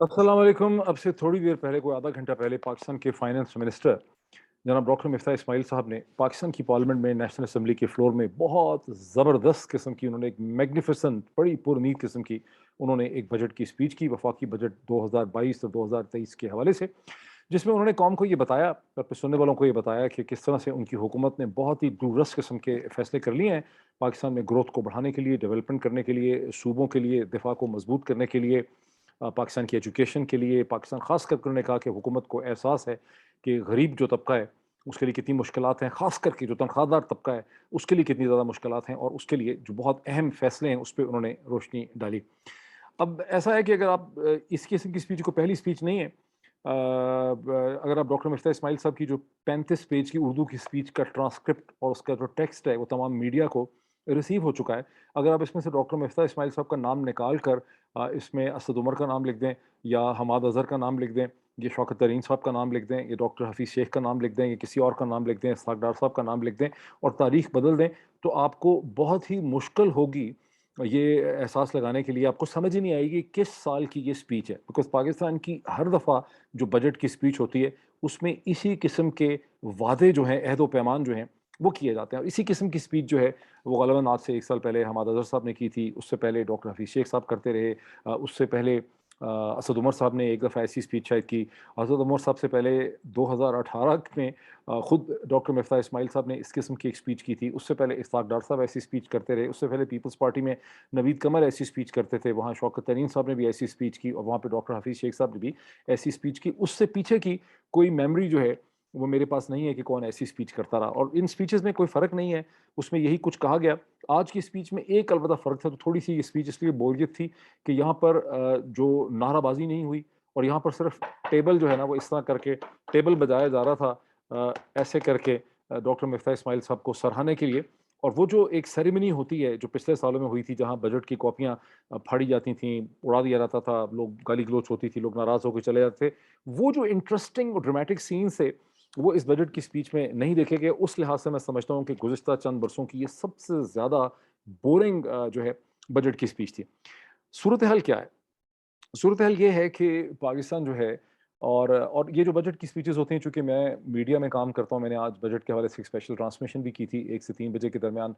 अस्सलाम वालेकुम। अब से थोड़ी देर पहले, कोई आधा घंटा पहले, पाकिस्तान के फाइनेंस मिनिस्टर जनाब डॉक्टर मिफ्ताह इस्माइल साहब ने पाकिस्तान की पार्लियामेंट में नेशनल असम्बली के फ्लोर में बहुत ज़बरदस्त किस्म की उन्होंने एक मैग्निफिसेंट, बड़ी पुरनीत किस्म की उन्होंने एक बजट की स्पीच की, वफाकी बजट 2022 और 2023 के हवाले से, जिसमें उन्होंने कौम को ये बताया, अपने सुनने वालों को ये बताया कि किस तरह से उनकी हुकूमत ने बहुत ही दूरदर्श किस्म के फैसले कर लिए हैं पाकिस्तान में ग्रोथ को बढ़ाने के लिए, डेवलपमेंट करने के लिए, सूबों के लिए दिफा को मजबूत करने के लिए, पाकिस्तान की एजुकेशन के लिए। पाकिस्तान ख़ास कर उन्होंने कहा कि हुकूमत को एहसास है कि गरीब जो तबका है उसके लिए कितनी मुश्किलात हैं, ख़ास करके जो तनख्वाहदार तबका है उसके लिए कितनी ज़्यादा मुश्किलात हैं, और उसके लिए जो बहुत अहम फैसले हैं उस पर उन्होंने रोशनी डाली। अब ऐसा है कि अगर आप इस किस्म की स्पीच को, पहली स्पीच नहीं है, अगर आप डॉक्टर मिफ्ताह इस्माइल साहब की जो 35 पेज की उर्दू की स्पीच का ट्रांसक्रिप्ट और उसका जो टेक्स्ट है वो तमाम मीडिया को रिसीव हो चुका है, अगर आप इसमें से डॉक्टर मिफ्ताह इस्माइल साहब का नाम निकाल कर इसमें असद उमर का नाम लिख दें, या हमाद अजहर का नाम लिख दें, ये शौकत तरीन साहब का नाम लिख दें, ये डॉक्टर हफीज़ शेख का नाम लिख दें, या किसी और का नाम लिख दें, इसहाक डार साहब का नाम लिख दें और तारीख बदल दें, तो आपको बहुत ही मुश्किल होगी ये एहसास लगाने के लिए, आपको समझ ही नहीं आएगी किस साल की ये स्पीच है। बिकॉज़ पाकिस्तान की हर दफ़ा जो बजट की स्पीच होती है उसमें इसी किस्म के वादे जो हैं, अहद व पैमान जो हैं, वो किए जाते हैं, और इसी किस्म की स्पीच जो है वो ग़ालिबन आज से 1 साल पहले हमाद अज़हर साहब ने की थी, उससे पहले डॉक्टर हफीज़ शेख साहब करते रहे, उससे पहले असद उमर साहब ने एक दफ़ा ऐसी स्पीच शायद की। असद उमर साहब से पहले 2018 में खुद डॉक्टर मिफ्ताह इस्माइल साहब ने इस किस्म की एक स्पीच की थी। उससे पहले इसहाक डार साहब ऐसी स्पीच करते रहे। उससे पहले पीपल्स पार्टी में नवीद कमर ऐसी स्पीच करते थे, वहाँ शौकत तरीन साहब ने भी ऐसी स्पीच की, और वहाँ पे डॉक्टर हफीज़ शेख साहब ने भी ऐसी स्पीच की। उससे पीछे की कोई मेमोरी जो है वो मेरे पास नहीं है कि कौन ऐसी स्पीच करता रहा, और इन स्पीचेज़ में कोई फ़र्क नहीं है, उसमें यही कुछ कहा गया। आज की स्पीच में एक अलबत्ता फ़र्क था, तो थोड़ी-सी ये स्पीच इसलिए बोरियत थी कि यहाँ पर जो नाराबाज़ी नहीं हुई, और यहाँ पर सिर्फ टेबल जो है ना वो इस तरह करके टेबल बजाया जा रहा था, ऐसे करके डॉक्टर मिफ्ताह इस्माइल साहब को सराहने के लिए। और वो जो एक सेरेमनी होती है जो पिछले सालों में हुई थी, जहाँ बजट की कॉपियाँ फाड़ी जाती थीं, उड़ा दिया जाता था, लोग गाली गलौच होती थी, लोग नाराज़ होकर चले जाते थे, वो जो इंटरेस्टिंग और ड्रामेटिक सीन्स थे वो इस बजट की स्पीच में नहीं देखे गए। उस लिहाज से मैं समझता हूँ कि गुज़िश्ता चंद बरसों की ये सबसे ज़्यादा बोरिंग जो है बजट की स्पीच थी। सूरत हाल क्या है? सूरत हाल ये है कि पाकिस्तान जो है, और ये जो बजट की स्पीचेज़ होती हैं, चूँकि मैं मीडिया में काम करता हूँ, मैंने आज बजट के हवाले से एक स्पेशल ट्रांसमिशन भी की थी 1 से 3 बजे के दरमियान।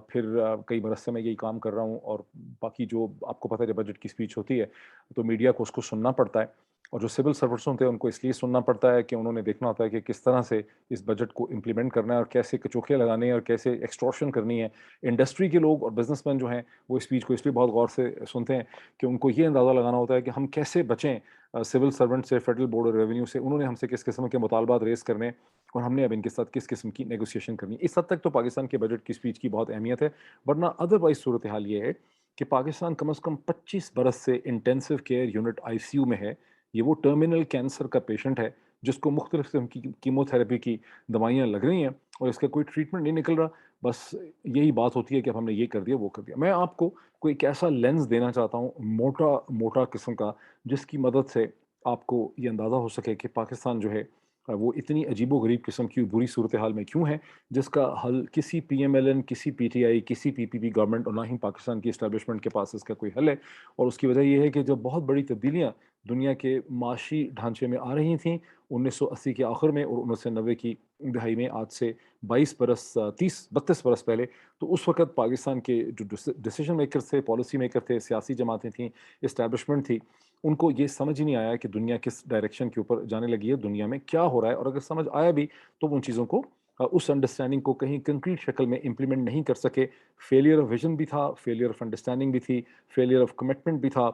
फिर कई बरस से मैं यही काम कर रहा हूँ, और बाकी जो आपको पता है जब बजट की स्पीच होती है, तो मीडिया को उसको सुनना पड़ता है, और जो सिविल सर्वेंट्स होते हैं उनको इसलिए सुनना पड़ता है कि उन्होंने देखना होता है कि किस तरह से इस बजट को इम्प्लीमेंट करना है, और कैसे कचौखियाँ लगानी है, और कैसे एक्सटॉर्शन करनी है। इंडस्ट्री के लोग और बिज़नेसमैन जो हैं, वो स्पीच को इसलिए बहुत गौर से सुनते हैं कि उनको ये अंदाज़ा लगाना होता है कि हम कैसे बचें सिविल सर्वेंट से, फेडरल बोर्ड ऑफ रेवेन्यू से, उन्होंने हमसे किस किस्म के मुतालबात रेज़ करने हैं, और हमने अब इनके साथ किस किस्म की नेगोशिएशन करनी है। इस हद तक तो पाकिस्तान के बजट की स्पीच की बहुत अहमियत है, वरना अदरवाइज़ सूरत हाल ये है कि पाकिस्तान कम से कम 25 बरस से इंटेंसिव केयर यूनिट आईसीयू में है। ये वो टर्मिनल कैंसर का पेशेंट है जिसको मुख्तलिफ किस्म की कीमोथेरेपी की दवाइयाँ लग रही हैं, और इसका कोई ट्रीटमेंट नहीं निकल रहा। बस यही बात होती है कि अब हमने ये कर दिया, वो कर दिया। मैं आपको कोई एक ऐसा लेंस देना चाहता हूँ, मोटा मोटा किस्म का, जिसकी मदद से आपको ये अंदाज़ा हो सके कि पाकिस्तान जो है वो इतनी अजीबो-गरीब किस्म की बुरी सूरत हाल में क्यों है, जिसका हल किसी पीएमएलएन, किसी पीटीआई, किसी पीपीपी गवर्नमेंट, और ना ही पाकिस्तान की एस्टेब्लिशमेंट के पास इसका कोई हल है। और उसकी वजह ये है कि जब बहुत बड़ी तब्दीलियाँ दुनिया के माशी ढांचे में आ रही थीं 1980 के आखिर में और 1990 की दहाई में, आज से 22 बरस, 30-32 बरस पहले, तो उस वक़्त पाकिस्तान के जो डिसीजन मेकर्स थे, पॉलिसी मेकर थे, सियासी जमातें थीं, एस्टेब्लिशमेंट थी, उनको ये समझ ही नहीं आया कि दुनिया किस डायरेक्शन के ऊपर जाने लगी है, दुनिया में क्या हो रहा है, और अगर समझ आया भी तो उन चीज़ों को, उस अंडरस्टैंडिंग को कहीं कंक्रीट शक्ल में इम्प्लीमेंट नहीं कर सके। फेलियर ऑफ विजन भी था, फेलियर ऑफ अंडरस्टैंडिंग भी थी, फेलियर ऑफ कमिटमेंट भी था,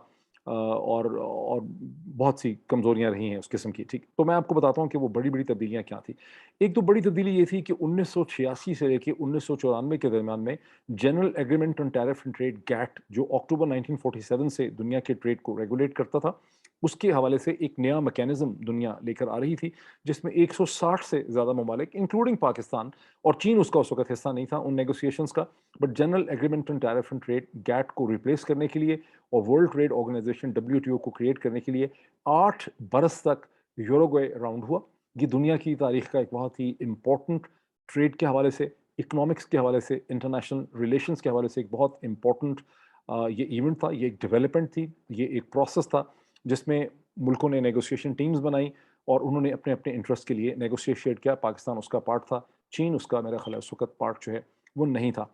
और बहुत सी कमज़ोरियाँ रही हैं उस किस्म की, ठीक। तो मैं आपको बताता हूँ कि वो बड़ी-बड़ी तब्दीलियाँ क्या थी। एक तो बड़ी तब्दीली ये थी कि 1986 से लेके 1994 के दरमियान में general agreement on tariff and trade GATT, जो अक्टूबर 1947 से दुनिया के ट्रेड को रेगुलेट करता था, उसके हवाले से एक नया मैकेनिज्म दुनिया लेकर आ रही थी, जिसमें 160 से ज़्यादा ममालिक इंक्लूडिंग पाकिस्तान, और चीन उसका उस वक़्त हिस्सा नहीं था उन नेगोशिएशंस का, but general agreement on tariff and trade GATT को रिप्लेस करने के लिए और वर्ल्ड ट्रेड ऑर्गेनाइजेशन डब्ल्यूटीओ को क्रिएट करने के लिए 8 बरस तक यूरुग्वे राउंड हुआ। ये दुनिया की तारीख का एक बहुत ही इम्पोर्टेंट, ट्रेड के हवाले से, इकोनॉमिक्स के हवाले से, इंटरनेशनल रिलेशंस के हवाले से एक बहुत इम्पोर्टेंट ये इवेंट था, ये एक डेवलपमेंट थी, ये एक प्रोसेस था, جس میں ملکوں نے نیگوسیشن ٹیمز بنائی اور انہوں نے اپنے اپنے انٹرسٹ کے لیے نیگوشیٹ کیا. پاکستان اس کا پارٹ تھا, چین اس کا میرا خیال ہے اس وقت پارٹ جو ہے وہ نہیں تھا.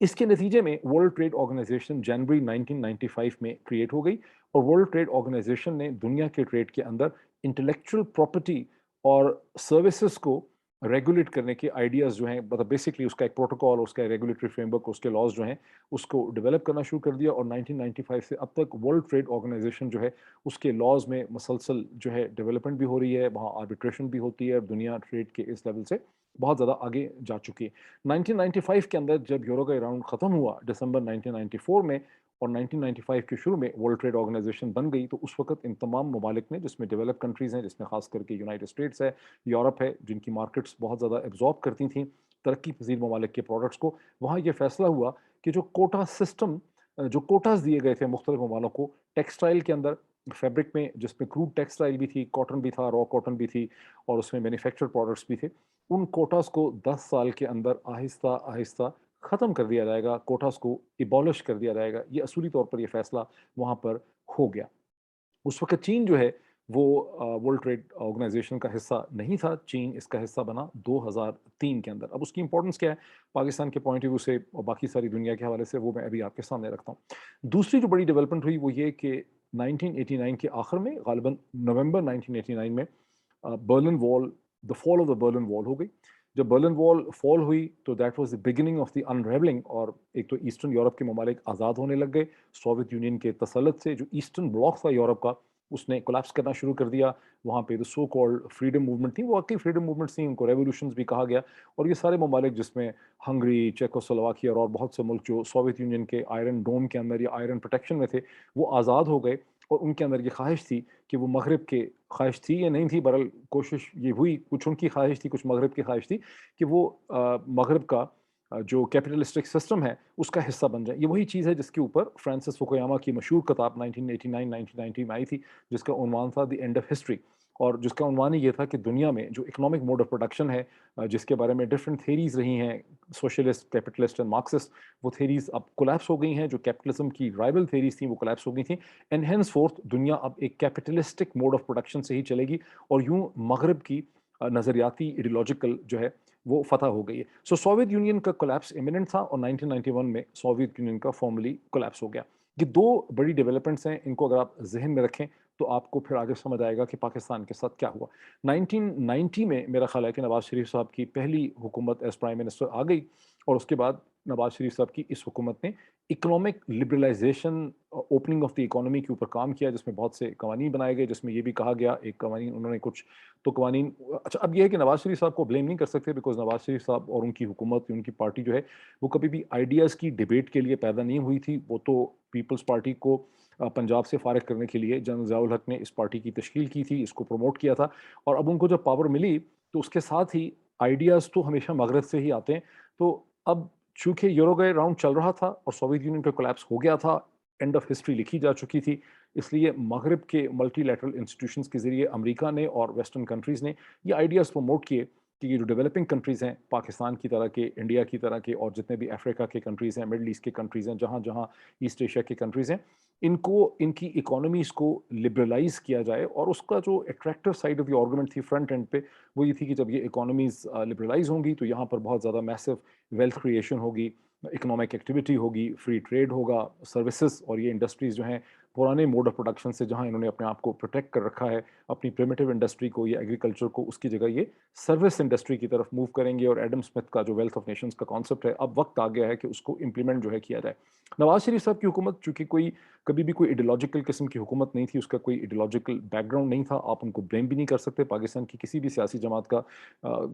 اس کے نتیجے میں ورلڈ ٹریڈ آرگنائزیشن جنوری 1995 میں کریٹ ہو گئی, اور ورلڈ ٹریڈ آرگنائزیشن نے دنیا کے ٹریڈ کے اندر انٹلیکچوئل پراپرٹی اور سروسز کو ریگولیٹ کرنے کے آئیڈیاز جو ہیں, مطلب بیسکلی اس کا ایک پروٹوکول, اس کا ریگولیٹری فریم ورک, اس کے لاز جو ہیں اس کو ڈیولپ کرنا شروع کر دیا. اور 1995 سے اب تک ورلڈ ٹریڈ آرگنائزیشن جو ہے اس کے لاز میں مسلسل جو ہے ڈیولپمنٹ بھی ہو رہی ہے, وہاں آربیٹریشن بھی ہوتی ہے, اور دنیا ٹریڈ کے اس لیول سے بہت زیادہ آگے جا چکی ہے. 1995 کے اندر جب یوروگوئے راؤنڈ ختم ہوا دسمبر 1994 میں, اور 1995 کے شروع میں ورلڈ ٹریڈ آرگنائزیشن بن گئی, تو اس وقت ان تمام ممالک نے, جس میں ڈیولپ کنٹریز ہیں, جس میں خاص کر کے یونائٹڈ اسٹیٹس ہے, یورپ ہے, جن کی مارکیٹس بہت زیادہ ایبزارب کرتی تھیں ترقی پذیر ممالک کے پروڈکٹس کو, وہاں یہ فیصلہ ہوا کہ جو کوٹا سسٹم, جو کوٹاز دیے گئے تھے مختلف ممالک کو ٹیکسٹائل کے اندر, فیبرک میں جس میں کروڈ ٹیکسٹائل بھی تھی, کاٹن بھی تھا, را کاٹن بھی تھی, اور اس میں مینوفیکچرڈ پروڈکٹس بھی تھے, ان کوٹاز کو 10 سال کے اندر آہستہ آہستہ ختم کر دیا جائے گا, کوٹاز کو ایبولش کر دیا جائے گا. یہ اصولی طور پر یہ فیصلہ وہاں پر ہو گیا. اس وقت چین جو ہے وہ ورلڈ ٹریڈ آرگنائزیشن کا حصہ نہیں تھا, چین اس کا حصہ بنا 2003 کے اندر. اب اس کی امپورٹنس کیا ہے پاکستان کے پوائنٹ آف ویو سے اور باقی ساری دنیا کے حوالے سے, وہ میں ابھی آپ کے سامنے رکھتا ہوں. دوسری جو بڑی ڈیولپمنٹ ہوئی وہ یہ کہ 1989 کے آخر میں, غالباً نومبر 1989 میں, Berlin wall, the fall of the Berlin wall ہو گئی. جب برلن وال فال ہوئی تو that was the beginning of the unravelling, اور ایک تو ایسٹرن یورپ کے ممالک آزاد ہونے لگ گئے سوویت یونین کے تسلط سے. جو ایسٹرن بلاک تھا یورپ کا اس نے کولیپس کرنا شروع کر دیا. وہاں پہ جو سو کالڈ فریڈم موومنٹ تھی, وہ واقعی فریڈم موومنٹس تھیں, ان کو ریولیوشنز بھی کہا گیا, اور یہ سارے ممالک جس میں ہنگری, چیکوسلواکیا اور بہت سے ملک جو سوویت یونین کے آئرن ڈوم کے اندر یا آئرن پروٹیکشن میں تھے, وہ آزاد ہو گئے. اور ان کے اندر یہ خواہش تھی کہ وہ مغرب کے, خواہش تھی یا نہیں تھی, بہرحال کوشش یہ ہوئی, کچھ ان کی خواہش تھی, کچھ مغرب کی خواہش تھی کہ وہ مغرب کا جو کیپٹلسٹک سسٹم ہے اس کا حصہ بن جائے. یہ وہی چیز ہے جس کے اوپر فرانسس فوکویاما کی مشہور کتاب 1989-1990 میں آئی تھی, جس کا عنوان تھا دی اینڈ آف ہسٹری, اور جس کا عنوان یہ تھا کہ دنیا میں جو اکنامک موڈ آف پروڈکشن ہے, جس کے بارے میں ڈفرینٹ تھیریز رہی ہیں, سوشلسٹ, کیپٹلسٹ اینڈ مارکسسٹ, وہ تھیریز اب کولیپس ہو گئی ہیں. جو کیپٹلزم کی رائول تھیریز تھیں وہ کولیپس ہو گئی تھیں, اینڈ ہینس فورتھ دنیا اب ایک کیپٹلسٹک موڈ آف پروڈکشن سے ہی چلے گی, اور یوں مغرب کی نظریاتی ایڈیولوجیکل جو ہے وہ فتح ہو گئی ہے. سو سوویت یونین کا کولیپس امیوننٹ تھا, اور 1991 میں سوویت یونین کا فارملی کولیپس ہو گیا. یہ دو بڑی ڈیولپمنٹس ہیں, ان کو اگر آپ ذہن میں رکھیں تو آپ کو پھر آگے سمجھ آئے گا کہ پاکستان کے ساتھ کیا ہوا. 1990 میں میرا خیال ہے کہ نواز شریف صاحب کی پہلی حکومت ایز پرائم منسٹر آ گئی, اور اس کے بعد نواز شریف صاحب کی اس حکومت نے economic liberalization, opening of the economy کے اوپر کام کیا, جس میں بہت سے قوانین بنائے گئے, جس میں یہ بھی کہا گیا, ایک قوانین انہوں نے کچھ تو قوانین, اچھا اب یہ ہے کہ نواز شریف صاحب کو بلیم نہیں کر سکتے, بیکاز نواز شریف صاحب اور ان کی حکومت, ان کی پارٹی جو ہے وہ کبھی بھی آئیڈیاز کی ڈیبیٹ کے لیے پیدا نہیں ہوئی تھی. وہ تو پیپلز پارٹی کو پنجاب سے فارغ کرنے کے لیے جنرل ضیاء الحق نے اس پارٹی کی تشکیل کی تھی, اس کو پروموٹ کیا تھا, اور اب ان کو جب پاور ملی تو اس کے ساتھ ہی آئیڈیاز تو ہمیشہ مغرب سے ہی آتے ہیں. تو اب چونکہ یوروگوئے راؤنڈ چل رہا تھا اور سوویت یونین کا کولیپس ہو گیا تھا, اینڈ آف ہسٹری لکھی جا چکی تھی, اس لیے مغرب کے ملٹی لیٹرل انسٹیٹیوشنز کے ذریعے امریکہ نے اور ویسٹرن کنٹریز نے یہ آئیڈیاز پروموٹ کیے کہ یہ جو ڈیولپنگ کنٹریز ہیں, پاکستان کی طرح کے, انڈیا کی طرح کے, اور جتنے بھی افریقہ کے کنٹریز ہیں, مڈل ایسٹ کے کنٹریز ہیں, جہاں جہاں ایسٹ ایشیا کے کنٹریز ہیں, ان کو, ان کی اکانومیز کو لبرلائز کیا جائے. اور اس کا جو attractive side of the argument تھی فرنٹ اینڈ پہ, وہ یہ تھی کہ جب یہ اکانومیز لبرلائز ہوں گی تو یہاں پر بہت زیادہ میسو ویلتھ کریشن ہوگی, اکنامک ایکٹیویٹی ہوگی, فری ٹریڈ ہوگا, سروسز, اور یہ انڈسٹریز جو ہیں پرانے موڈ آف پروڈکشن سے جہاں انہوں نے اپنے آپ کو پروٹیکٹ کر رکھا ہے, اپنی پریمیٹیو انڈسٹری کو یا ایگریکلچر کو, اس کی جگہ یہ سروس انڈسٹری کی طرف موو کریں گے. اور ایڈم اسمتھ کا جو ویلتھ آف نیشنز کا کانسیپٹ ہے, اب وقت آ گیا ہے کہ اس کو امپلیمنٹ جو ہے کیا جائے. نواز شریف صاحب کی حکومت چونکہ کوئی کبھی بھی کوئی ایڈیولوجیکل قسم کی حکومت نہیں تھی, اس کا کوئی ایڈیولوجیکل بیک گراؤنڈ نہیں تھا, آپ ان کو بلیم بھی نہیں کر سکتے. پاکستان کی کسی بھی سیاسی جماعت کا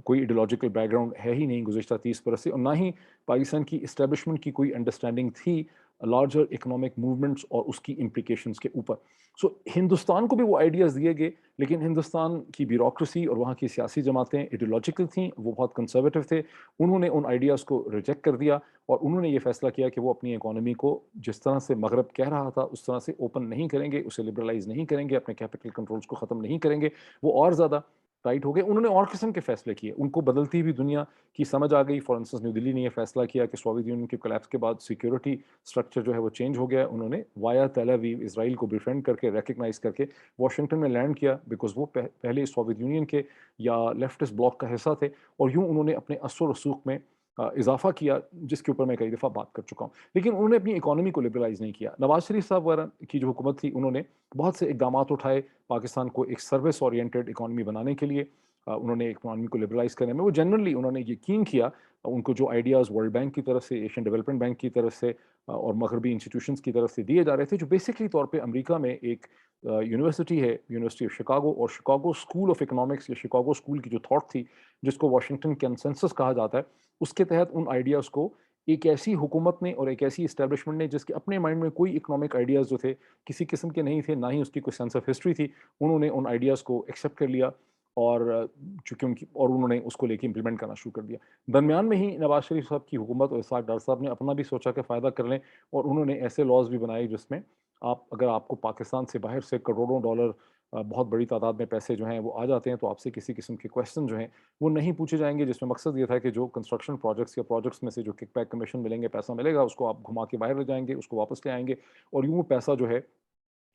کوئی ایڈیولوجیکل بیک گراؤنڈ ہے ہی نہیں گزشتہ 30 برس سے, اور نہ ہی پاکستان کی اسٹیبلشمنٹ کی کوئی انڈرسٹینڈنگ تھی لارجر اکنامک موومنٹس اور اس کی امپلیکیشنز کے اوپر. سو ہندوستان کو بھی وہ آئیڈیاز دیے گئے, لیکن ہندوستان کی بیوروکریسی اور وہاں کی سیاسی جماعتیں ایڈیولوجیکل تھیں, وہ بہت کنسرویٹو تھے, انہوں نے ان آئیڈیاز کو ریجیکٹ کر دیا, اور انہوں نے یہ فیصلہ کیا کہ وہ اپنی اکانومی کو جس طرح سے مغرب کہہ رہا تھا اس طرح سے اوپن نہیں کریں گے, اسے لبرلائز نہیں کریں گے, اپنے کیپٹل کنٹرولز کو ختم نہیں کریں گے, وہ اور زیادہ टाइट हो गए। उन्होंने और किस्म के फैसले किए, उनको बदलती हुई दुनिया की समझ आ गई। फॉर इंस्टेंस न्यू दिल्ली ने ये फैसला किया कि सोवियत यूनियन के कोलैप्स के बाद सिक्योरिटी स्ट्रक्चर जो है वो चेंज हो गया। उन्होंने वाया तेल अवीव इसराइल को बिफ्रेंड करके, रिकग्नाइज करके वाशिंगटन में लैंड किया, बिकॉज वो पहले सोवियत यूनियन के या लेफ्टिस्ट ब्लॉक का हिस्सा थे, और यूं उन्होंने अपने असर रसूख में इजाफा किया, जिसके ऊपर मैं कई दफ़ा बात कर चुका हूँ। लेकिन उन्होंने अपनी इकोनॉमी को लिबरलाइज नहीं किया। नवाज शरीफ साहब वगैरह की जो हुकूमत थी, उन्होंने बहुत से इकदाम उठाए पाकिस्तान को एक सर्विस ओरिएंटेड इकोनॉमी बनाने के लिए। उन्होंने इकोनॉमी को लिबरलाइज करने में वो जनरली उन्होंने यकीन किया। उनको जो आइडियाज़ वर्ल्ड बैंक की तरफ से, एशियन डेवलपमेंट बैंक की तरफ से और मगरबी इंस्टीट्यूशंस की तरफ से दिए जा रहे थे, जो बेसिकली तौर पे अमेरिका में एक यूनिवर्सिटी है, यूनिवर्सिटी ऑफ शिकागो, और शिकागो स्कूल ऑफ इकोनॉमिक्स या शिकागो स्कूल की जो थॉट थी, जिसको वाशिंगटन कंसेंसस कहा जाता है, उसके तहत उन आइडियाज़ को एक ऐसी हुकूमत ने और एक ऐसी इस्टेब्लिशमेंट ने जिसके अपने माइंड में कोई इकोनॉमिक आइडियाज़ जो थे किसी किस्म के नहीं थे, ना ही उसकी कोई सेंस ऑफ हिस्ट्री थी, उन्होंने उन आइडियाज़ को एक्सेप्ट कर लिया, और चूँकि उनकी, और उन्होंने उसको लेके इम्प्लीमेंट करना शुरू कर दिया। दरमियान में ही नवाज़ शरीफ साहब की हुकूमत और इसहाक डार साहब ने अपना भी सोचा कि फ़ायदा कर लें, और उन्होंने ऐसे लॉज़ भी बनाए जिसमें अगर आपको पाकिस्तान से बाहर से करोड़ों डॉलर बहुत बड़ी तादाद में पैसे जो हैं वो आ जाते हैं, तो आपसे किसी किस्म के क्वेश्चन जो हैं वो नहीं पूछे जाएंगे, जिसमें मकसद ये था कि जो कंस्ट्रक्शन प्रोजेक्ट्स या प्रोजेक्ट्स में से जो किकबैक कमीशन मिलेंगे, पैसा मिलेगा, उसको आप घुमा के बाहर ले जाएंगे, उसको वापस ले आएंगे, और यूँ पैसा जो है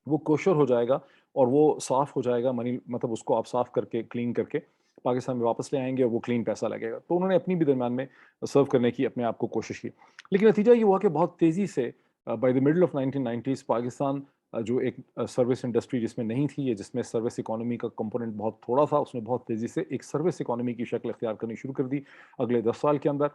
वो कोशर हो जाएगा, और वो साफ़ हो जाएगा, मनी मतलब उसको आप साफ़ करके, क्लीन करके पाकिस्तान में वापस ले आएंगे, और वो क्लीन पैसा लगेगा। तो उन्होंने अपनी भी दरम्यान में सर्व करने की अपने आप को कोशिश की। लेकिन नतीजा ये हुआ कि बहुत तेज़ी से by the middle of 1990s Pakistan जो एक सर्विस इंडस्ट्री जिसमें नहीं थी, या जिसमें सर्विस इकोनॉमी का कंपोनेंट बहुत थोड़ा था, उसने बहुत तेज़ी से एक सर्विस इकोनॉमी की शक्ल इख्तियार करनी शुरू कर दी अगले 10 साल के अंदर।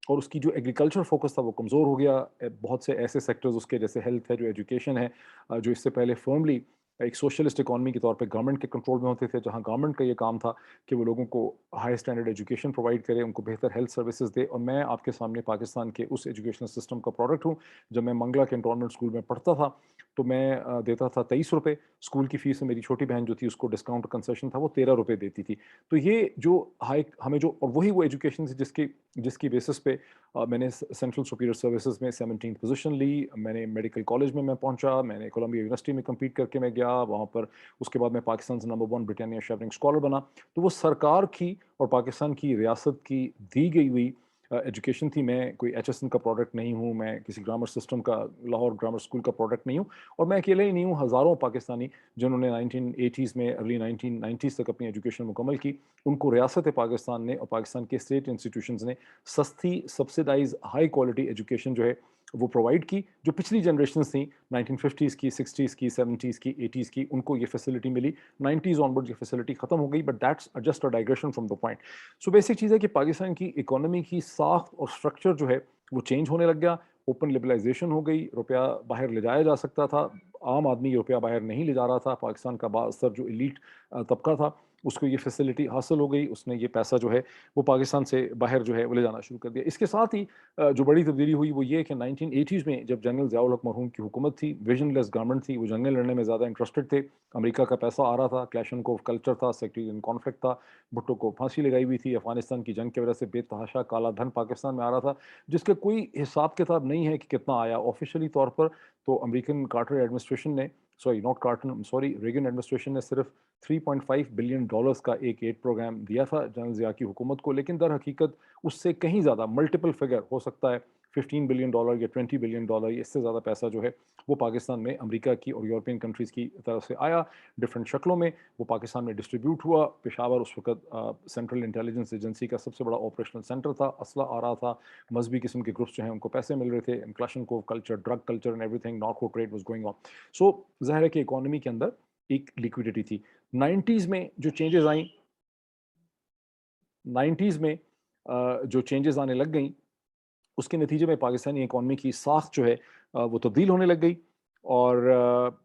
और उसकी जो एग्रीकल्चर फोकस था वो कमज़ोर हो गया। बहुत से ऐसे सेक्टर्स उसके, जैसे हेल्थ है, जो एजुकेशन है, जो इससे पहले फर्मली एक सोशलिस्ट इकोनॉमी के तौर पे गवर्नमेंट के कंट्रोल में होते थे, जहाँ गवर्नमेंट का ये काम था कि वो लोगों को हाई स्टैंडर्ड एजुकेशन प्रोवाइड करे, उनको बेहतर हेल्थ सर्विसेज दे। और मैं आपके सामने पाकिस्तान के उस एजुकेशन सिस्टम का प्रोडक्ट हूँ। जब मैं मंगला कैंटोनमेंट स्कूल में पढ़ता था, तो मैं देता था 23 रुपये स्कूल की फ़ीस, में मेरी छोटी बहन जो थी उसको डिस्काउंट कंसेशन था, वो 13 रुपये देती थी। तो ये जो हाई हमें जो, और वही वो एजुकेशन थी जिसकी जिसकी बेसिस पे मैंने सेंट्रल सुपीरियर सर्विसेज में 17th पोजीशन ली। मैंने मेडिकल कॉलेज में मैं पहुंचा, मैंने कोलंबिया यूनिवर्सिटी में compete करके मैं गया वहाँ पर। उसके बाद मैं पाकिस्तान से नंबर 1 ब्रिटानिया शेवरिंग स्कॉलर बना। तो वो सरकार की और पाकिस्तान की रियासत की दी गई हुई एजुकेशन थी। मैं कोई एचएसएन का प्रोडक्ट नहीं हूँ, मैं किसी ग्रामर सिस्टम का, लाहौर ग्रामर स्कूल का प्रोडक्ट नहीं हूँ, और मैं अकेले ही नहीं हूँ, हज़ारों पाकिस्तानी जिन्होंने 1980s में, अर्ली 1990s तक अपनी एजुकेशन मुकम्मल की, उनको रियासत पाकिस्तान ने और पाकिस्तान के स्टेट इंस्टीट्यूशंस ने सस्ती, सब्सिडाइज, हाई क्वालिटी एजुकेशन जो है वो प्रोवाइड की। जो पिछली जनरेशन्स थी 1950s की, 60s की, 70s की, 80s की, उनको ये फैसिलिटी मिली। 90s ऑनवर्ड ये फैसिलिटी खत्म हो गई, but that's just a digression from the point. So basic चीज़ है कि पाकिस्तान की इकोनॉमी की साख और स्ट्रक्चर जो है वो चेंज होने लग गया। ओपन लिबरलाइजेशन हो गई, रुपया बाहर ले जाया जा सकता था, आम आदमी रुपया बाहर नहीं ले जा रहा था। पाकिस्तान का बासर जो एलीट तबका था, उसको ये फैसिलिटी हासिल हो गई, उसने ये पैसा जो है वो पाकिस्तान से बाहर जो है वो ले जाना शुरू कर दिया। इसके साथ ही जो बड़ी तब्दीली हुई वो ये कि 1980s में जब जनरल ज़ियाउल हक मरहूम की हुकूमत थी, विजनलेस गवर्नमेंट थी, वो जंगें लड़ने में ज़्यादा इंटरेस्टेड थे। अमेरिका का पैसा आ रहा था, क्लैशनकोव कल्चर था, सेक्टेरियन कॉन्फ्लिक्ट था, भुट्टो को फांसी लगाई हुई थी, अफगानिस्तान की जंग की वजह से बेतहाशा काला धन पाकिस्तान में आ रहा था, जिसका कोई हिसाब किताब नहीं है कि कितना आया। ऑफिशियली तौर पर तो अमेरिकन कार्टर एडमिनिस्ट्रेशन ने, sorry not Carter, sorry Reagan administration ने सिर्फ $3.5 बिलियन का एक एड प्रोग्राम दिया था जनरल ज़िया की हुकूमत को, लेकिन दर हकीकत उससे कहीं ज़्यादा, मल्टीपल फिगर हो सकता है, $15 बिलियन या $20 बिलियन, या इससे ज़्यादा पैसा जो है वो पाकिस्तान में अमेरिका की और यूरोपियन कंट्रीज़ की तरफ से आया डिफरेंट शक्लों में। वो पाकिस्तान में डिस्ट्रीब्यूट हुआ। पेशावर उस वक्त सेंट्रल इंटेलिजेंस एजेंसी का सबसे बड़ा ऑपरेशनल सेंटर था, असला आ रहा था, मजहबी किस्म के ग्रुप्स जो हैं उनको पैसे मिल रहे थे, Kalashnikov culture, drug culture and everything, narco trade was going on. So ज़ाहिर है कि इकोनॉमी के अंदर एक लिक्विडिटी थी। 90s में जो चेंजेस आई, 90s में जो चेंजेस आने लग गई, उसके नतीजे में पाकिस्तानी इकोनॉमी की साख जो है वो तब्दील होने लग गई। और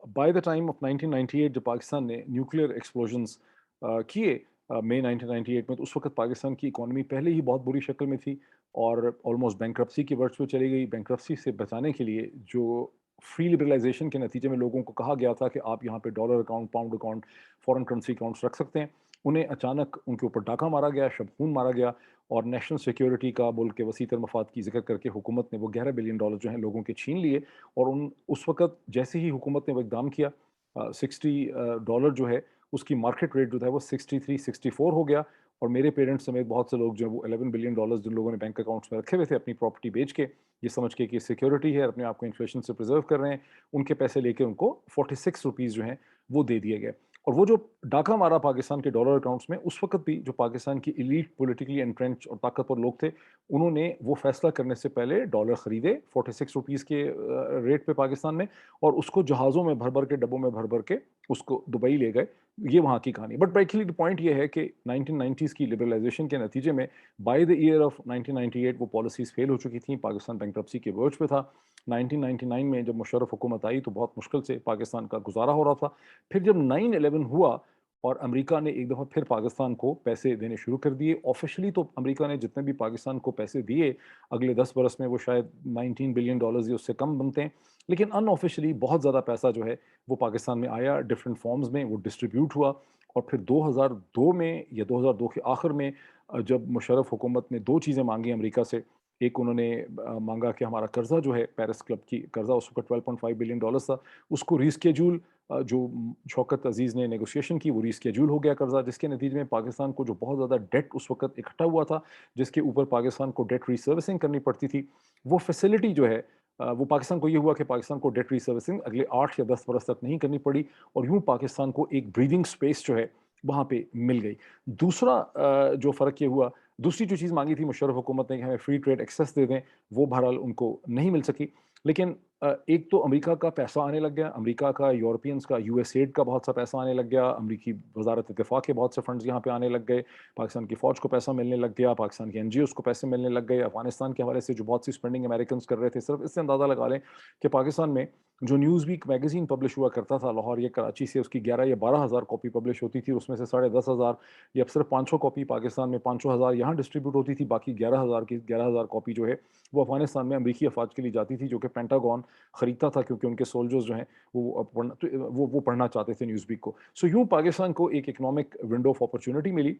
बाय द टाइम ऑफ 1998 जब पाकिस्तान ने न्यूक्लियर एक्सप्लोजन्स किए मई 1998 में, तो उस वक्त पाकिस्तान की इकोनॉमी पहले ही बहुत बुरी शक्ल में थी और ऑलमोस्ट बैंक्रप्सी की वर्ड्स पे चली गई। बैंक्रप्सी से बचाने के लिए जो फ्री लिबरलाइजेशन के नतीजे में लोगों को कहा गया था कि आप यहाँ पे dollar account, pound account, foreign currency accounts रख सकते हैं, उन्हें अचानक उनके ऊपर डाका मारा गया, शबखून मारा गया, और नेशनल सिक्योरिटी का बोल के वसीतर मफाद की जिक्र करके हुकूमत ने वो $11 बिलियन जो हैं लोगों के छीन लिए। और उन उस वक़्त जैसे ही हुकूमत ने वो इक़दाम किया, $60 जो है اس کی مارکیٹ ریٹ جو تھا وہ 63-64 ہو گیا، اور میرے پیرنٹس سمیت بہت سے لوگ جو وہ $11 بلین جن لوگوں نے بینک اکاؤنٹس میں رکھے ہوئے تھے اپنی پراپرٹی بیچ کے، یہ سمجھ کے کہ سیکیورٹی ہے، اپنے آپ کو انفلیشن سے پرزرو کر رہے ہیں، ان کے پیسے لے کے ان کو 46 روپیز جو ہیں وہ دے دیے گئے۔ اور وہ جو ڈاکہ مارا پاکستان کے ڈالر اکاؤنٹس میں، اس وقت بھی جو پاکستان کی ایلیٹ پولیٹیکلی انٹرینچ اور طاقتور لوگ تھے، انہوں نے وہ فیصلہ کرنے سے پہلے ڈالر خریدے 46 روپیز کے ریٹ پہ پاکستان میں، اور اس کو جہازوں میں بھر بھر کے، ڈبوں میں بھر بھر کے اس کو دبئی لے گئے۔ یہ وہاں کی کہانی۔ بٹ بیسیکلی پوائنٹ یہ ہے کہ 1990s کی لبرلائزیشن کے نتیجے میں بائی دا ایئر آف 1998 وہ پالیسیز فیل ہو چکی تھیں، پاکستان بینکرپسی کے ورج پہ تھا۔ 1999 میں جب مشرف حکومت آئی تو بہت مشکل سے پاکستان کا گزارا ہو رہا تھا۔ پھر جب 9/11 ہوا اور امریکہ نے ایک دفعہ پھر پاکستان کو پیسے دینے شروع کر دیے، آفیشلی تو امریکہ نے جتنے بھی پاکستان کو پیسے دیے اگلے 10 برس میں وہ شاید $19 بلین یا اس سے کم بنتے ہیں، لیکن ان آفیشلی بہت زیادہ پیسہ جو ہے وہ پاکستان میں آیا، ڈفرینٹ فارمز میں وہ ڈسٹریبیوٹ ہوا۔ اور پھر 2002 میں یا 2002 کے آخر میں جب مشرف حکومت نے دو چیزیں مانگی امریکہ سے، ایک انہوں نے مانگا کہ ہمارا قرضہ جو ہے پیرس کلب کی قرضہ اس وقت $12.5 بلین تھا، اس کو ریسکیجول، جو شوکت عزیز نے نیگوسیشن کی وہ ریسکیجول ہو گیا قرضہ، جس کے نتیجے میں پاکستان کو جو بہت زیادہ ڈیٹ اس وقت اکٹھا ہوا تھا، جس کے اوپر پاکستان کو ڈیٹ ری سروسنگ کرنی پڑتی تھی، وہ فیسلٹی جو ہے وہ پاکستان کو یہ ہوا کہ پاکستان کو ڈیٹ ری سروسنگ اگلے 8 یا 10 برس تک نہیں کرنی پڑی، اور یوں پاکستان کو ایک بریدنگ سپیس جو ہے وہاں پہ مل گئی۔ دوسرا جو فرق یہ ہوا، دوسری جو چیز مانگی تھی مشرف حکومت نے کہ ہمیں فری ٹریڈ ایکسیس دے دیں، وہ بہرحال ان کو نہیں مل سکی۔ لیکن ایک تو امریکہ کا پیسہ آنے لگ گیا، امریکہ کا، یورپینز کا، یو ایس ایڈ کا بہت سا پیسہ آنے لگ گیا، امریکی وزارت دفاع کے بہت سے فنڈز یہاں پہ آنے لگ گئے، پاکستان کی فوج کو پیسہ ملنے لگ گیا، پاکستان کے این جی اوز کو پیسے ملنے لگ گئے، افغانستان کے حوالے سے جو بہت سی اسپینڈنگ امریکنز کر رہے تھے۔ صرف اس سے اندازہ لگا لیں کہ پاکستان میں جو نیوز ویک میگزین پبلش ہوا کرتا تھا لاہور یا کراچی سے، اس کی 11 یا 12 ہزار کاپی پبلش ہوتی تھی، اس میں سے 10,500 یا صرف 500 کاپی پاکستان میں، 500,000 یہاں ڈسٹریبیوٹ ہوتی تھی، باقی 11,000 کاپی جو ہے وہ افغانستان میں امریکی افواج کے لیے جاتی تھی، جو کہ پینٹاگون خریدتا تھا کیونکہ ان کے سولجرز جو ہیں وہ پڑھنا چاہتے تھے نیوز ویک کو۔ سو یوں پاکستان کو ایک اکنامک ونڈو آف اپرچونٹی ملی،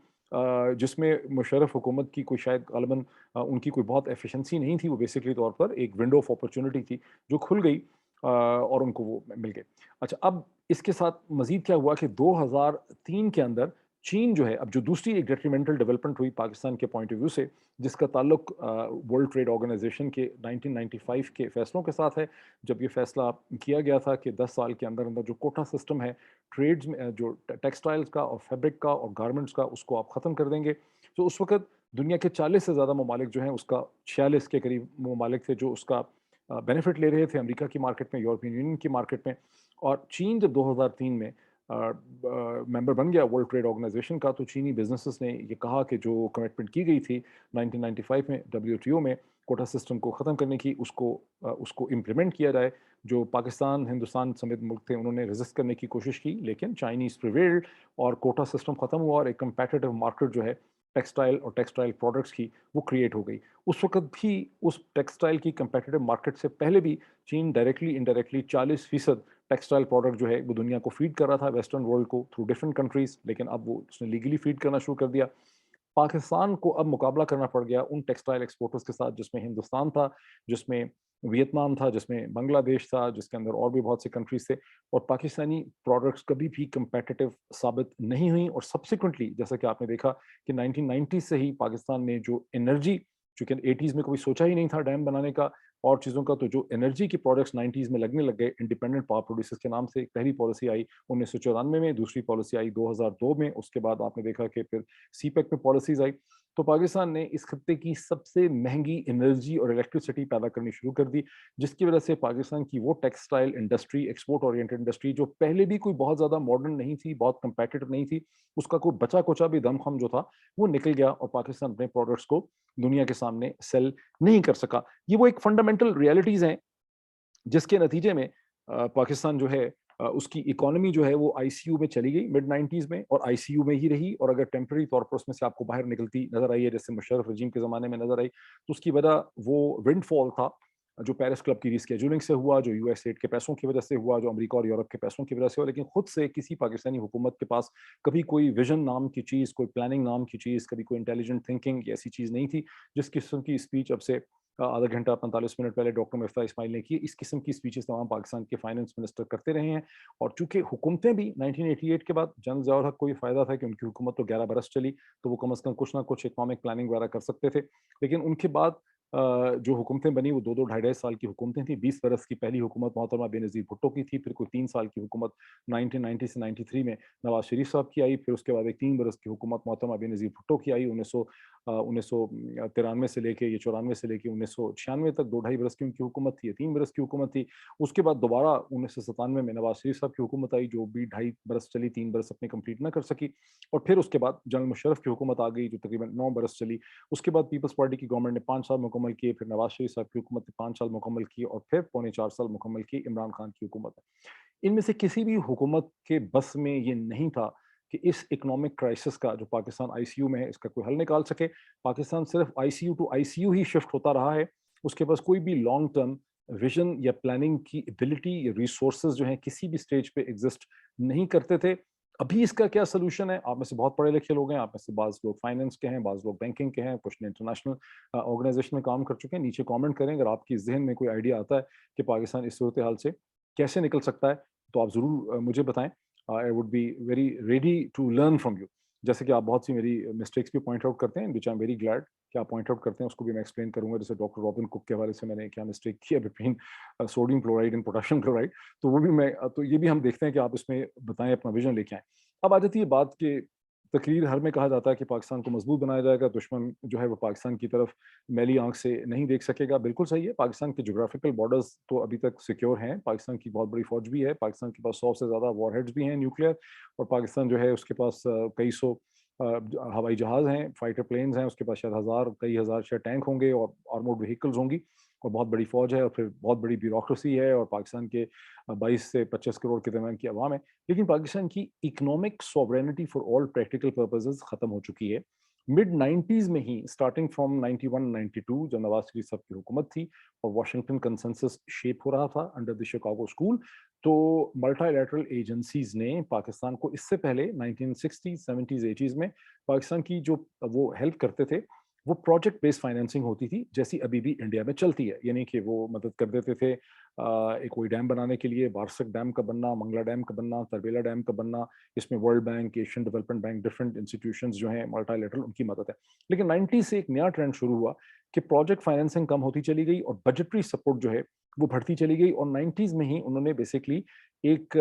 جس میں مشرف حکومت کی کوئی شاید غالباً ان کی کوئی بہت ایفیشنسی نہیں تھی، وہ بیسکلی طور پر ایک ونڈو آف اپرچونٹی تھی جو کھل گئی اور ان کو وہ مل گئے۔ اچھا، اب اس کے ساتھ مزید کیا ہوا کہ 2003 کے اندر چین جو ہے، اب جو دوسری ایک ڈیٹریمنٹل ڈیولپمنٹ ہوئی پاکستان کے پوائنٹ آف ویو سے، جس کا تعلق ورلڈ ٹریڈ آرگنائزیشن کے 1995 کے فیصلوں کے ساتھ ہے، جب یہ فیصلہ کیا گیا تھا کہ 10 سال کے اندر جو کوٹا سسٹم ہے ٹریڈز میں، جو ٹیکسٹائلز کا اور فیبرک کا اور گارمنٹس کا، اس کو آپ ختم کر دیں گے۔ تو اس وقت دنیا کے 40 سے زیادہ ممالک جو ہیں، اس کا 46 کے قریب ممالک تھے جو اس کا بینیفٹ لے رہے تھے، امریکہ کی مارکیٹ میں، یورپین یونین کی مارکیٹ میں۔ اور چین جب 2003 میں ممبر بن گیا ورلڈ ٹریڈ آرگنائزیشن کا، تو چینی بزنسز نے یہ کہا کہ جو کمٹمنٹ کی گئی تھی 1995 میں WTO میں کوٹا سسٹم کو ختم کرنے کی، اس کو امپلیمنٹ کیا جائے۔ جو پاکستان، ہندوستان سمیت ملک تھے، انہوں نے ریزسٹ کرنے کی کوشش کی، لیکن چائنیز پریویلڈ اور کوٹا سسٹم ختم ہوا، اور ایک کمپیٹیٹو مارکیٹ جو ہے ٹیکسٹائل اور ٹیکسٹائل پروڈکٹس کی، وہ کریٹ ہو گئی۔ اس وقت بھی اس ٹیکسٹائل کی کمپیٹیٹو مارکیٹ سے پہلے بھی چین ڈائریکٹلی انڈائریکٹلی 40% ٹیکسٹائل پروڈکٹ جو ہے وہ دنیا کو فیڈ کر رہا تھا، ویسٹرن ورلڈ کو، تھرو ڈفرینٹ کنٹریز، لیکن اب وہ اس نے لیگلی فیڈ کرنا شروع کر دیا۔ پاکستان کو اب مقابلہ کرنا پڑ گیا ان ٹیکسٹائل ایکسپورٹرز کے ساتھ، جس میں ہندوستان تھا، جس میں ویتنام تھا، جس میں بنگلہ دیش تھا، جس کے اندر اور بھی بہت سے کنٹریز تھے، اور پاکستانی پروڈکٹس کبھی بھی کمپیٹیٹو ثابت نہیں ہوئیں۔ اور سبسیکوئنٹلی جیسا کہ آپ نے دیکھا کہ 1990 سے ہی پاکستان نے جو انرجی، چونکہ 80s میں کبھی سوچا ہی نہیں تھا ڈیم بنانے کا اور چیزوں کا، تو جو انرجی کی پروڈکٹس 90s میں لگنے لگ گئے، انڈیپینڈنٹ پاور پروڈیوسرز کے نام سے ایک پہلی پالیسی آئی 1994 میں، دوسری پالیسی آئی 2002 میں، اس کے بعد آپ نے دیکھا کہ پھر سی پیک میں پالیسیز آئی۔ تو پاکستان نے اس خطے کی سب سے مہنگی انرجی اور الیکٹریسٹی پیدا کرنی شروع کر دی، جس کی وجہ سے پاکستان کی وہ textile industry, export oriented industry, جو پہلے بھی کوئی بہت زیادہ ماڈرن نہیں تھی، بہت کمپیٹیٹو نہیں تھی، اس کا کوئی بچا کچا بھی دم خم جو تھا وہ نکل گیا، اور پاکستان اپنے پروڈکٹس کو دنیا کے سامنے سیل نہیں کر سکا۔ یہ وہ ایک فنڈامنٹل ریالٹیز ہیں جس کے نتیجے میں پاکستان جو ہے اس کی اکانومی جو ہے وہ آئی سی یو میں چلی گئی مڈ 90s میں، اور آئی سی یو میں ہی رہی، اور اگر ٹیمپرری طور پر اس میں سے آپ کو باہر نکلتی نظر آئی ہے، جیسے مشرف رجیم کے زمانے میں نظر آئی، تو اس کی وجہ وہ ونڈ فال تھا جو پیرس کلب کی ریسکیجولنگ سے ہوا، جو یو ایس ایڈ کے پیسوں کی وجہ سے ہوا، جو امریکہ اور یورپ کے پیسوں کی وجہ سے ہوا، لیکن خود سے کسی پاکستانی حکومت کے پاس کبھی کوئی ویژن نام کی چیز، کوئی پلاننگ نام کی چیز، کبھی کوئی انٹیلیجنٹ تھنکنگ ایسی چیز نہیں تھی جس قسم کی اسپیچ اب سے आधा घंटा 45 मिनट पहले डॉक्टर मिफ्ता इस्माइल ने की। इस किस्म की स्पीचेस तमाम पाकिस्तान के फाइनेंस मिनिस्टर करते रहे हैं। और चूंकि हुकूमतें भी 1988 के बाद जनरल ज़ियाउल हक को ये फ़ायदा था कि उनकी हुकूमत तो 11 बरस चली, तो वो कम अज़ कम कुछ ना कुछ इकनॉमिक प्लानिंग वगैरह कर सकते थे। लेकिन उनके बाद जो हुकूमतें बनी वो 2-2 ढाई-ढाई साल की हुकूमतें थी। 20 बरस की पहली हुकूमत मोहतरमा बेनज़ीर भुट्टो की थी, फिर कोई 3 साल की हुकूमत 1990 से 93 में नवाज़ शरीफ साहब की आई, फिर उसके बाद एक 3 बरस की हुकूमत मोहतरमा बेनज़ीर भुट्टो की आई 1993 से लेके या 94 से लेके 1996 तक 2 ढाई बरस की उनकी हुकूमत थी, या 3 बरस की हुकूमत थी। उसके बाद दोबारा 1997 में नवाज़ शरीफ साहब की हुकूमत आई, जो भी ढाई बरस चली, 3 बरस अपने कंप्लीट ना कर सकी। और फिर उसके बाद जनरल मुशर्रफ की हुकूमत आ गई, जो तकरीबन 9 बरस चली। उसके बाद पीपल्स पार्टी की गवर्नमेंट ने 5 साल मुकम्मल किए, फिर नवाज शरीफ साहब की हुकूमत ने 5 साल मुकम्मल किए, और फिर पौने 4 साल मुकम्मल किए इमरान खान की हुकूमत ने। इनमें से किसी भी हुकूमत के बस में ये नहीं था कि इस इकोनॉमिक क्राइसिस का, जो पाकिस्तान आईसीयू में है, इसका कोई हल निकाल सके। पाकिस्तान सिर्फ आईसीयू टू आईसीयू ही शिफ्ट होता रहा है। उसके पास कोई भी लॉन्ग टर्म विजन या प्लानिंग की एबिलिटी या रिसोर्सेज जो हैं किसी भी स्टेज पे एग्जिस्ट नहीं करते थे। अभी इसका क्या सोल्यूशन है? आप में से बहुत पढ़े लिखे लोग हैं, आप में से बाज़ लोग फाइनेंस के हैं, बाज़ लोग बैंकिंग के हैं, कुछ ने इंटरनेशनल ऑर्गेनाइजेशन में काम कर चुके हैं। नीचे कमेंट करें अगर आपकी ज़हन में कोई आइडिया आता है कि पाकिस्तान इस सूरत हाल से कैसे निकल सकता है, तो आप ज़रूर मुझे बताएं। I would be very ready to learn from you. जैसे कि आप बहुत सी मेरी मिस्टेक्स भी पॉइंट आउट करते हैं, विच आई एम वेरी ग्लैड कि आप पॉइंट आउट करते हैं, उसको भी मैं एक्सप्लेन करूंगा। जैसे डॉक्टर रॉबिन कुक के हवाले से मैंने क्या मिस्टेक किया between sodium chloride and potassium chloride, तो वो भी मैं तो ये भी हम देखते हैं कि आप इसमें बताएं, अपना विजन लेके आएँ। अब आ जाती है बात कि तकरीर हर में कहा जाता है कि पाकिस्तान को मजबूत बनाया जाएगा, दुश्मन जो है वो पाकिस्तान की तरफ मैली आंख से नहीं देख सकेगा। बिल्कुल सही है, पाकिस्तान के जोग्राफिकल बॉर्डर्स तो अभी तक सिक्योर हैं, पाकिस्तान की बहुत बड़ी फौज भी है, पाकिस्तान के पास 100 से ज़्यादा वॉरहेड्स भी हैं न्यूक्लियर, और पाकिस्तान जो है उसके पास कई सौ हवाई जहाज़ हैं, फाइटर प्लेन्स हैं, उसके पास शायद कई हज़ार शायद टैंक होंगे और आर्मोर्ड व्हीकल्स होंगी, और बहुत बड़ी फौज है, और फिर बहुत बड़ी ब्यूरोक्रेसी है, और पाकिस्तान के 22 से 25 करोड़ के दरमियान की आवाम है। लेकिन पाकिस्तान की economic sovereignty for all practical purposes खत्म हो चुकी है। मिड 90s में ही, स्टार्टिंग फ्रॉम 91-92, जब नवाज शरीफ साहब की हुकूमत थी और वाशिंगटन कंसेंसस शेप हो रहा था अंडर द शिकागो स्कूल, तो मल्टीलैटरल एजेंसीज ने पाकिस्तान को इससे पहले 1960s 70s 80s में पाकिस्तान की जो वो हेल्प करते थे, वो प्रोजेक्ट बेस्ड फाइनेंसिंग होती थी, जैसी अभी भी इंडिया में चलती है। यानी कि वो मदद कर देते थे एक कोई डैम बनाने के लिए, बारसक डैम का बनना, मंगला डैम का बनना, तरबेला डैम का बनना, इसमें world bank, Asian development bank, different institutions जो हैं मल्टीलैटरल, उनकी मदद है। लेकिन 90 से एक नया ट्रेंड शुरू हुआ कि प्रोजेक्ट फाइनेंसिंग कम होती चली गई और बजटरी सपोर्ट जो है वो बढ़ती चली गई, और 90s में ही उन्होंने बेसिकली एक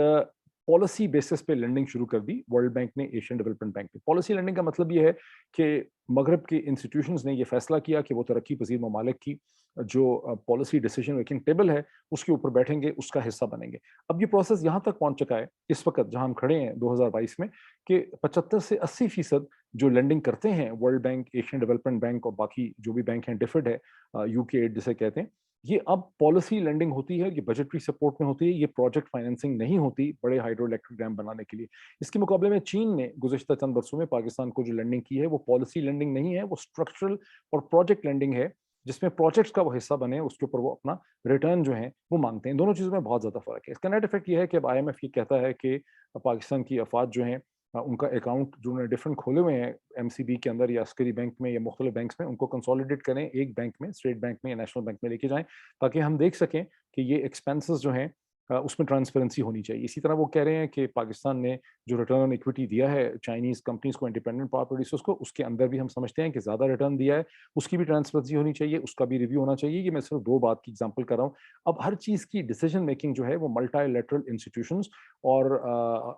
पॉलिसी बेसिस पे लेंडिंग शुरू कर दी। वर्ल्ड बैंक ने, एशियन डेवलपमेंट बैंक ने। पॉलिसी लेंडिंग का मतलब ये है कि मगरब के इंस्टीट्यूशंस ने ये फैसला किया कि वो तरक्की पजीर ममालिक की जो पॉलिसी डिसीजन मेकिंग टेबल है उसके ऊपर बैठेंगे, उसका हिस्सा बनेंगे। अब ये प्रोसेस यहाँ तक पहुंच चुका है इस वक्त जहां हम खड़े हैं 2022 में, कि 75 से 80% जो लेंडिंग करते हैं world bank, Asian development bank और बाकी जो भी बैंक हैं, डिफर्ड है, यूके एड जिसे कहते हैं, ये अब पॉलिसी लेंडिंग होती है, ये बजटरी सपोर्ट में होती है, ये प्रोजेक्ट फाइनेंसिंग नहीं होती बड़े हाइड्रो इलेक्ट्रिक डैम बनाने के लिए। इसके मुकाबले में चीन ने गुज़श्ता चंद वर्षों में पाकिस्तान को जो लेंडिंग की है वो पॉलिसी लेंडिंग नहीं है, वो स्ट्रक्चरल और प्रोजेक्ट लेंडिंग है, जिसमें प्रोजेक्ट्स का वो हिस्सा बने, उसके ऊपर वो अपना रिटर्न जो है वो मांगते हैं। दोनों चीज़ों में बहुत ज़्यादा फर्क है। इसका नेट इफेक्ट ये है कि अब आईएमएफ ये कहता है कि पाकिस्तान की अफवाज जो हैं उनका अकाउंट जो उन्होंने डिफरेंट खोले हुए हैं एमसीबी के अंदर या अस्करी बैंक में या मुख्तलिफ बैंक्स में, उनको कंसोलिडेट करें एक बैंक में, स्टेट बैंक में या नेशनल बैंक में लेके जाएं, ताकि हम देख सकें कि ये एक्सपेंसेस जो हैं उसमें ट्रांसपेरेंसी होनी चाहिए। इसी तरह वो कह रहे हैं कि पाकिस्तान ने जो रिटर्न ऑन इक्विटी दिया है चाइनीज़ कंपनीज को, इंडिपेंडेंट पावर प्रोड्यूसर्स को, उसके अंदर भी हम समझते हैं कि ज़्यादा रिटर्न दिया है, उसकी भी ट्रांसपेरेंसी होनी चाहिए, उसका भी रिव्यू होना चाहिए। ये मैं सिर्फ 2 बात की एग्जांपल कर रहा हूँ। अब हर चीज़ की डिसीजन मेकिंग जो है वो मल्टीलैटरल इंस्टीट्यूशंस और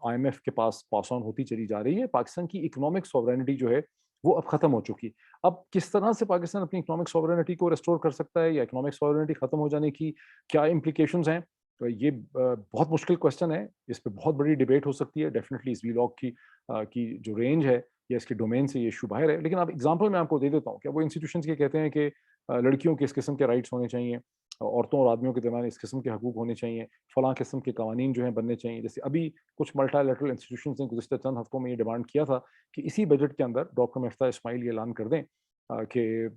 आईएमएफ के पास ऑन होती चली जा रही है। पाकिस्तान की इकोनॉमिक सॉवरेनिटी जो है वो अब खत्म हो चुकी। अब किस तरह से पाकिस्तान अपनी इकोनॉमिक सॉवरेनिटी को रिस्टोर कर सकता है, या इकोनॉमिक सॉवरेनिटी खत्म हो जाने की क्या इम्प्लीकेशंस हैं, तो ये बहुत मुश्किल क्वेश्चन है। इस पे बहुत बड़ी डिबेट हो सकती है। डेफिनेटली इस वीलॉग की जो रेंज है या इसके डोमेन से ये इशू बाहर है। लेकिन अब एग्जांपल मैं आपको दे देता हूँ। क्या वो इंस्टीट्यूशंस ये कहते हैं कि लड़कियों के इस किस्म के राइट्स होने चाहिए, औरतों और आदमियों के दरमियान इस किस्म के हकूक होने चाहिए, फलां किस्म के कवानीन जो हैं बनने चाहिए। जैसे अभी कुछ मल्टीलैटरल इंस्टीट्यूशंस ने गुज़श्ता चंद हफ्तों में ये डिमांड किया था कि इसी बजट के अंदर डॉक्टर मिफ्ता इस्माइल ये ऐलान कर दें کہ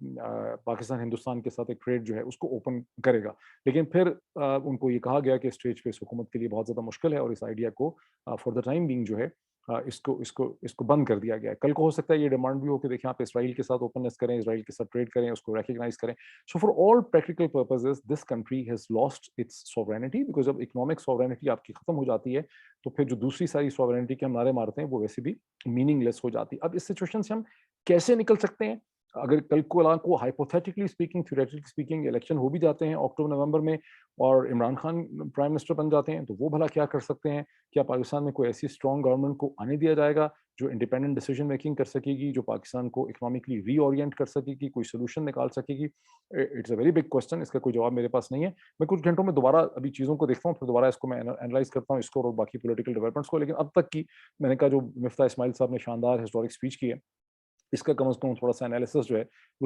पाकिस्तान हिंदुस्तान के साथ एक ट्रेड जो है उसको ओपन करेगा। लेकिन फिर उनको ये कहा गया कि स्टेज पे इस हुकूमत के लिए बहुत ज़्यादा मुश्किल है और इस आइडिया को फॉर द टाइम बीइंग जो है इसको बंद कर दिया गया है। कल को हो सकता है ये डिमांड भी हो कि देखिए आप इसराइल के साथ ओपननेस करें, इसराइल के साथ ट्रेड करें, उसको रिकॉग्नाइज़ करें। So for all practical purposes this country has lost its sovereignty, because जब इकोनॉमिक सॉवरेनिटी आपकी खत्म हो जाती है, तो फिर जो दूसरी सारी सॉवरेनिटी के हम नारे मारते हैं वो वैसे भी मीनिंगलेस हो जाती है। अब इस सिचुएशन से हम कैसे निकल सकते हैं? अगर कल को hypothetically speaking, theoretically speaking election हो भी जाते हैं अक्टूबर नवंबर में और इमरान खान प्राइम मिनिस्टर बन जाते हैं, तो वो भला क्या कर सकते हैं? क्या पाकिस्तान में कोई ऐसी स्ट्रॉन्ग गवर्नमेंट को आने दिया जाएगा जो इंडिपेंडेंट डिसीजन मेकिंग कर सकेगी, जो पाकिस्तान को इकोनॉमिकली रीओरिएंट कर सकेगी, कोई सोल्यूशन निकाल सकेगी? It's a very big question, इसका कोई जवाब मेरे पास नहीं है। मैं कुछ घंटों में दोबारा अभी चीज़ों को देखता हूँ, फिर दोबारा इसको मैं एनालाइज करता हूँ, इसको और बाकी पॉलिटिकल डेवलपमेंट्स को। लेकिन अब तक की मैंने कहा जो मिफ्ता इस्माइल साहब ने शानदार हिस्टोरिक स्पीच की है, इसका कम से कम थोड़ा सा एनालिसिस जो है वो